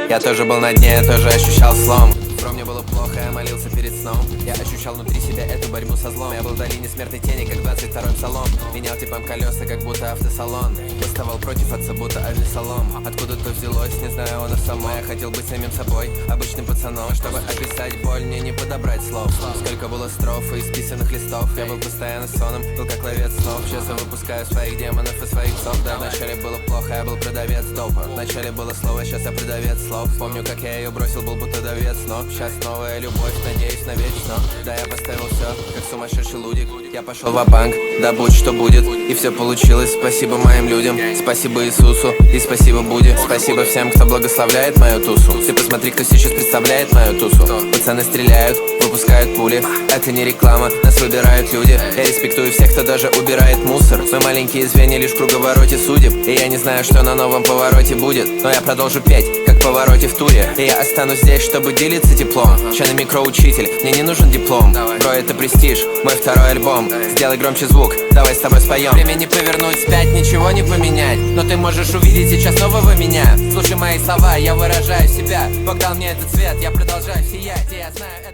Я тоже был на дне, я тоже ощущал слом. Мне было плохо, я молился перед сном. Я ощущал внутри себя эту борьбу со злом. Я был в долине смертной тени, как 22-й псалом. Менял типом колеса, как будто автосалон. Восставал против отца, будто авиасалом. Откуда-то взялось, не знаю, оно само. Я хотел быть самим собой, обычным пацаном. Чтобы описать боль, мне не подобрать слов. Сколько было строф и исписанных листов. Я был постоянно сонным, был как ловец снов. Сейчас я выпускаю своих демонов и своих псов. Да, вначале было плохо, я был продавец допа. Вначале было слово, сейчас я продавец слов. Помню, как я ее бросил, был будто давец, но сейчас новая любовь, надеюсь, навечно. Да, я поставил все, как сумасшедший лудик. Я пошел ва-банк, да будь что будет. И все получилось, спасибо моим людям. Спасибо Иисусу и спасибо Будде. Спасибо всем, кто благословляет мою тусу. Ты посмотри, кто сейчас представляет мою тусу. Пацаны стреляют, выпускают пули. Это не реклама, нас выбирают люди. Я респектую всех, кто даже убирает мусор. Мы маленькие звенья лишь в круговороте судеб. И я не знаю, что на новом повороте будет, но я продолжу петь, как в повороте в туре. И я останусь здесь, чтобы делиться теплом. Чё на микроучитель, мне не нужен диплом. Бро, это престиж, мой второй альбом. Сделай громче звук, давай с тобой споем. Время не повернуть вспять, ничего не поменять. Но ты можешь увидеть сейчас нового меня. Слушай мои слова, я выражаю себя. Бог дал мне этот цвет, я продолжаю сиять, и я знаю.